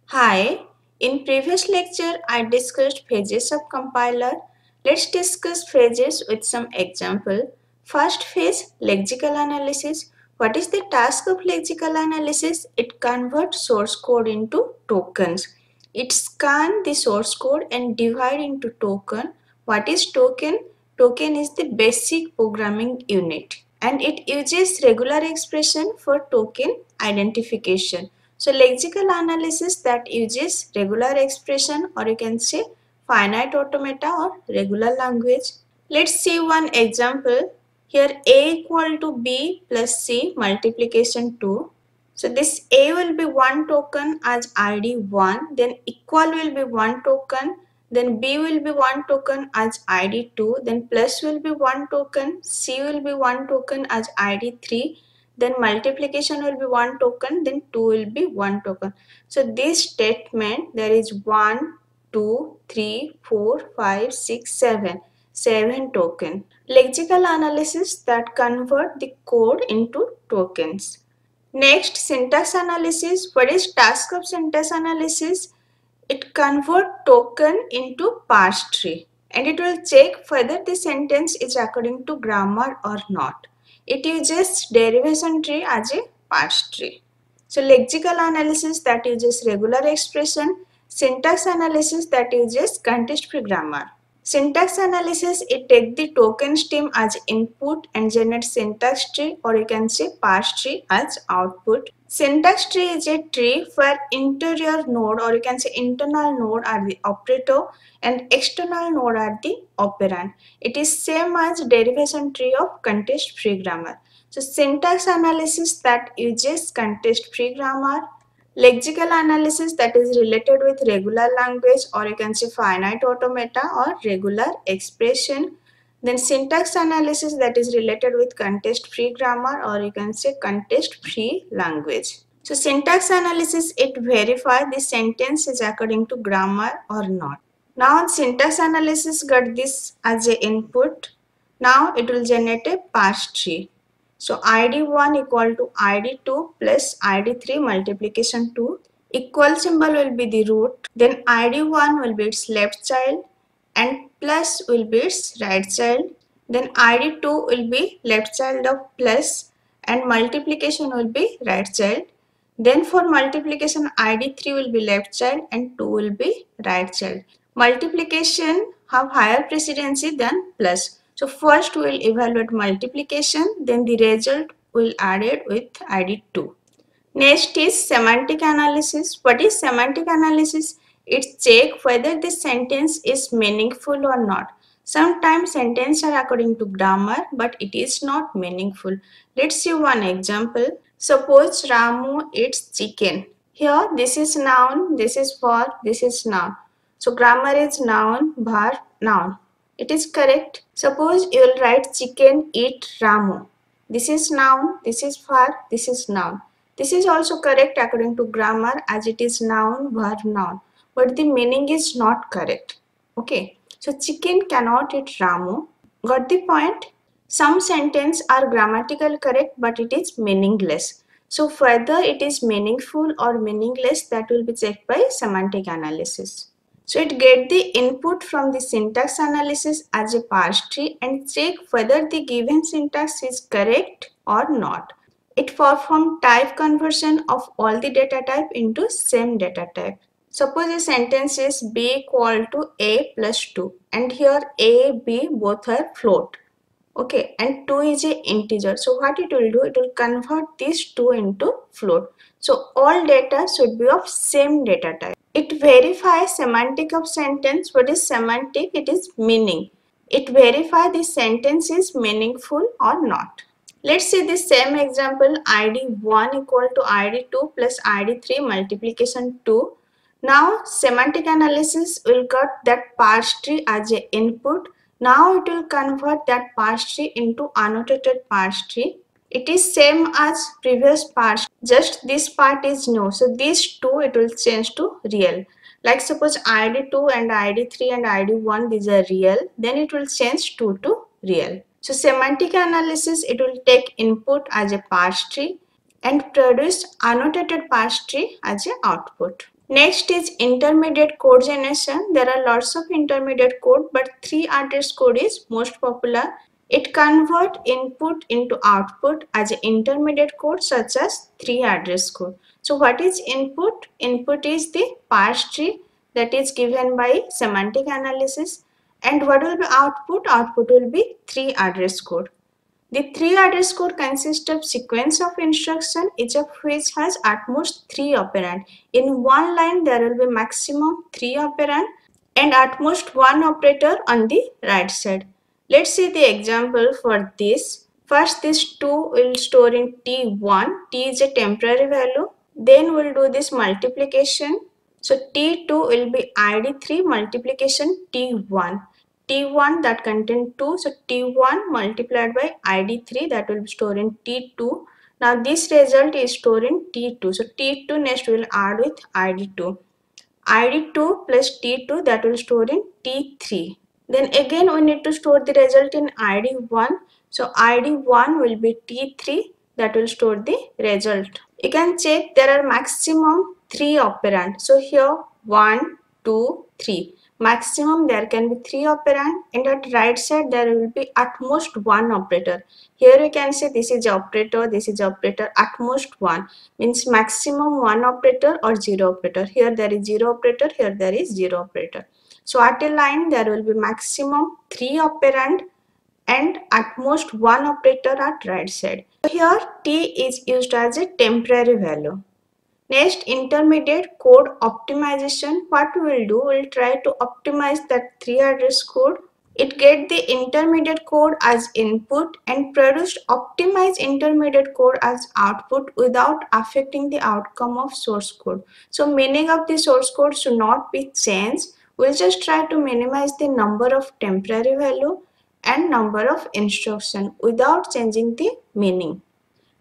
Hi, in previous lecture I discussed phases of compiler. Let's discuss phases with some example. First phase, lexical analysis. What is the task of lexical analysis? It converts source code into tokens. It scans the source code and divide into token. What is token? Token is the basic programming unit and it uses regular expression for token identification. So lexical analysis that uses regular expression, or you can say finite automata or regular language. Let's see one example. Here A equal to B plus C multiplication 2. So this A will be one token as ID 1, then equal will be one token, then B will be one token as ID 2, then plus will be one token, C will be one token as ID 3, then multiplication will be one token, then 2 will be one token. So this statement there is 1, 2, 3, 4, 5, 6, 7. 7 token. Lexical analysis that convert the code into tokens. Next, syntax analysis. What is task of syntax analysis? It convert token into parse tree and it will check whether the sentence is according to grammar or not. It uses derivation tree as a parse tree. So lexical analysis that uses regular expression, syntax analysis that uses context-free grammar. Syntax analysis, it takes the token stream as input and generates syntax tree, or you can say parse tree as output. Syntax tree is a tree where interior node, or you can say internal node, are the operator and external node are the operand. It is same as derivation tree of context-free grammar. So syntax analysis that uses context-free grammar, lexical analysis that is related with regular language, or you can say finite automata or regular expression. Then syntax analysis that is related with context-free grammar, or you can say context-free language. So syntax analysis, it verifies the sentence is according to grammar or not. Now syntax analysis got this as a input. Now it will generate a parse tree. So id1 equal to id2 plus id3 multiplication 2. Equal symbol will be the root. Then id1 will be its left child and plus will be its right child. Then id2 will be left child of plus and multiplication will be right child. Then for multiplication id3 will be left child and 2 will be right child. Multiplication have higher precedency than plus. So first we will evaluate multiplication, then the result will added with id2. Next is semantic analysis. What is semantic analysis? It checks whether the sentence is meaningful or not. Sometimes sentences are according to grammar, but it is not meaningful. Let's see one example. Suppose Ramu eats chicken. Here this is noun, this is verb, this is noun. So grammar is noun, verb, noun. It is correct. Suppose you will write chicken eat Ramu. This is noun, this is verb, this is noun. This is also correct according to grammar as it is noun, verb, noun. But the meaning is not correct. Okay. So chicken cannot eat Ramu. Got the point? Some sentences are grammatical correct but it is meaningless. So whether it is meaningful or meaningless, that will be checked by semantic analysis. So it get the input from the syntax analysis as a parse tree and check whether the given syntax is correct or not. It performs type conversion of all the data type into same data type. Suppose a sentence is b equal to a plus 2 and here a, b both are float. Okay, and 2 is a integer. So what it will do, it will convert these 2 into float. So all data should be of same data type. It verifies semantic of sentence. What is semantic? It is meaning. It verifies the sentence is meaningful or not. Let's see the same example, id1 equal to id2 plus id3 multiplication 2. Now semantic analysis will got that parse tree as a input. Now it will convert that parse tree into annotated parse tree. It is same as previous parse, just this part is new. So these two it will change to real. Like suppose id2 and id3 and id1 these are real, then it will change 2 to real. So semantic analysis, it will take input as a parse tree and produce annotated parse tree as a output. Next is intermediate code generation. There are lots of intermediate code, but 3 address code is most popular. It converts input into output as an intermediate code such as 3 address code. So what is input? Input is the parse tree that is given by semantic analysis. And what will be output? Output will be 3 address code. The 3 address code consists of sequence of instruction, each of which has at most 3 operand. In one line, there will be maximum 3 operand and at most one operator on the right side. Let's see the example for this. First, this 2 will store in T1. T is a temporary value. Then we'll do this multiplication. So T2 will be ID3 multiplication T1. T1 that contain 2, so T1 multiplied by ID3 that will be stored in T2. Now this result is stored in T2. So T2 next we will add with ID2. ID2 plus T2 that will store in T3. Then again we need to store the result in ID1. So ID1 will be T3 that will store the result. You can check there are maximum 3 operand. So here 1, 2, 3. Maximum there can be 3 operand and at right side there will be at most 1 operator. Here you can say this is operator, this is operator, at most 1 means maximum 1 operator or 0 operator. Here there is 0 operator, here there is 0 operator. So at a line there will be maximum 3 operand and at most 1 operator at right side. So here T is used as a temporary value. Next, intermediate code optimization. What we will do, we will try to optimize that 3 address code. It get the intermediate code as input and produced optimized intermediate code as output without affecting the outcome of source code. So meaning of the source code should not be changed. We'll just try to minimize the number of temporary value and number of instruction without changing the meaning.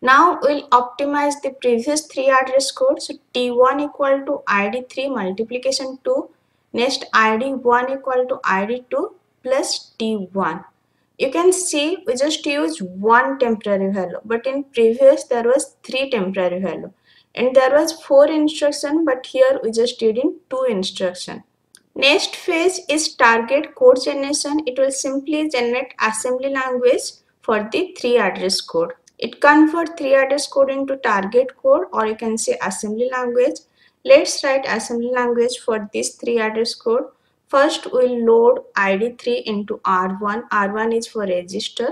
Now we'll optimize the previous 3 address code. So T1 equal to ID3 multiplication 2. Next ID1 equal to ID2 plus T1. You can see we just use one temporary value, but in previous there was 3 temporary value and there was 4 instruction, but here we just did in 2 instruction. Next phase is target code generation. It will simply generate assembly language for the 3 address code. It converts 3 address code into target code, or you can say assembly language. Let's write assembly language for this 3 address code. First we'll load ID3 into R1. R1 is for register.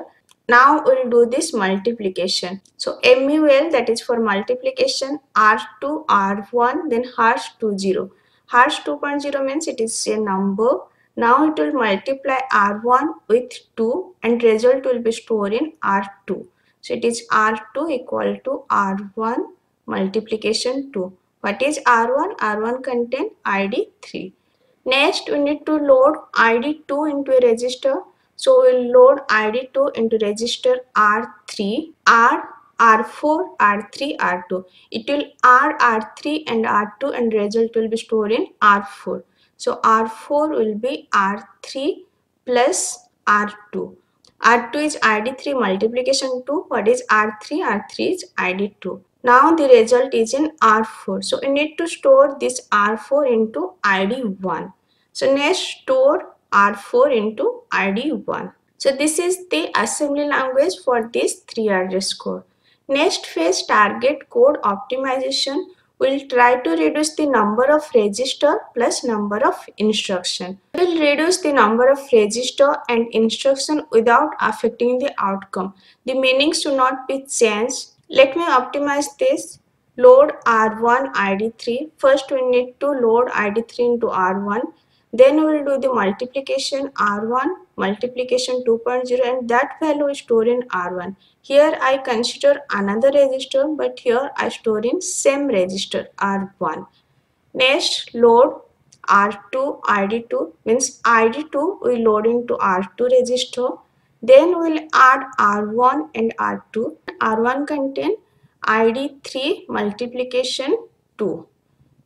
Now we'll do this multiplication. So MUL, that is for multiplication, R2 R1, then #20. #2.0 means it is a number. Now it will multiply R1 with 2 and result will be stored in R2. So it is R2 equal to R1 multiplication 2. What is R1? R1 contain ID3. Next, we need to load ID2 into a register. So we'll load ID2 into register R3, R4, R3, R2. It will add R3 and R2 and result will be stored in R4. So R4 will be R3 plus R2. R2 is ID3 multiplication 2. What is R3? R3 is ID2. Now the result is in R4. So we need to store this R4 into ID1. So next store R4 into ID1. So this is the assembly language for this 3 address code. Next phase, target code optimization. We'll try to reduce the number of register plus number of instruction. We'll reduce the number of register and instruction without affecting the outcome. The meaning should not be changed. Let me optimize this. Load R1 ID3. First we need to load ID3 into R1. Then we will do the multiplication R1 multiplication 2.0 and that value is stored in R1. Here I consider another register, but here I store in same register R1. Next load R2 ID2 means ID2 we load into R2 register. Then we'll add R1 and R2. R1 contain ID3 multiplication 2.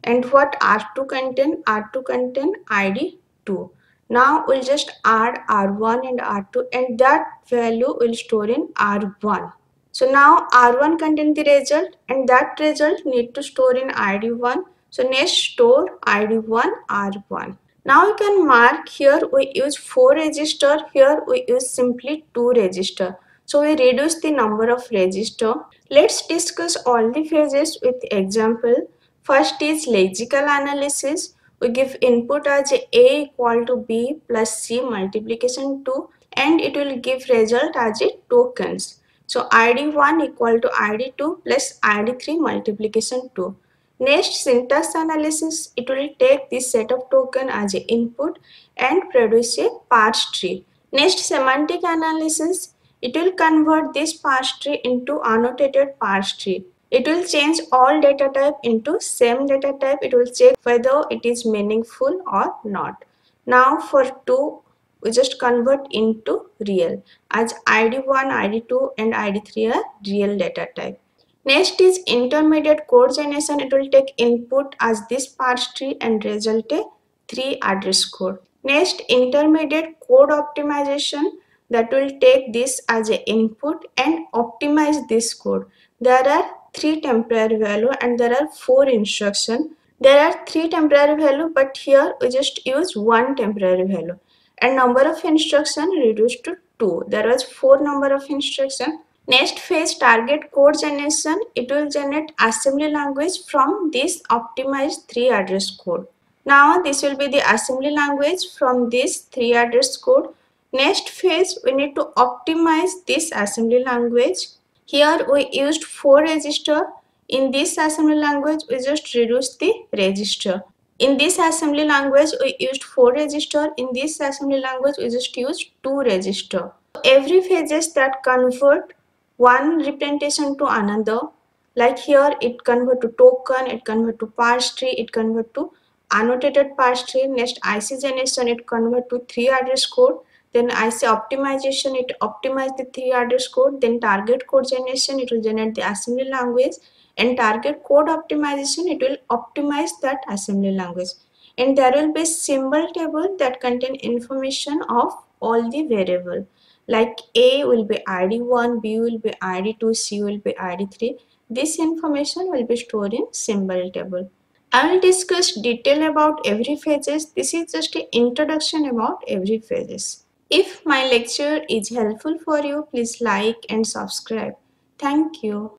And what R2 contain? R2 contain ID2. Now we'll just add R1 and R2 and that value will store in R1. So now R1 contain the result and that result need to store in ID1. So next store ID1 R1. Now you can mark here we use 4 register, here we use simply 2 register. So we reduce the number of register. Let's discuss all the phases with example. First is lexical analysis. We give input as A equal to B plus C multiplication 2 and it will give result as a tokens. So ID1 equal to ID2 plus ID3 multiplication 2. Next, syntax analysis, it will take this set of token as an input and produce a parse tree. Next, semantic analysis, it will convert this parse tree into annotated parse tree. It will change all data type into same data type. It will check whether it is meaningful or not. Now for 2, we just convert into real as ID1, ID2 and ID3 are real data type. Next is intermediate code generation. It will take input as this parse tree and result a 3 address code. Next, intermediate code optimization, that will take this as an input and optimize this code. There are 3 temporary value and there are 4 instruction. There are 3 temporary value, but here we just use 1 temporary value. And number of instruction reduced to 2. There was 4 number of instruction. Next phase, target code generation. It will generate assembly language from this optimized 3 address code. Now this will be the assembly language from this 3 address code. Next phase, we need to optimize this assembly language. Here we used 4 register. In this assembly language, we just reduce the register. In this assembly language, we used 4 register. In this assembly language, we just used 2 register. Every phases that convert one representation to another, like here it convert to token, it convert to parse tree, it convert to annotated parse tree. Next IC generation, it convert to 3 address code. Then IC optimization, it optimize the 3 address code. Then target code generation, it will generate the assembly language, and target code optimization, it will optimize that assembly language. And there will be symbol table that contain information of all the variable, like A will be ID1, B will be ID2, C will be ID3. This information will be stored in symbol table. I will discuss detail about every phases. This is just an introduction about every phases. If my lecture is helpful for you, please like and subscribe. Thank you.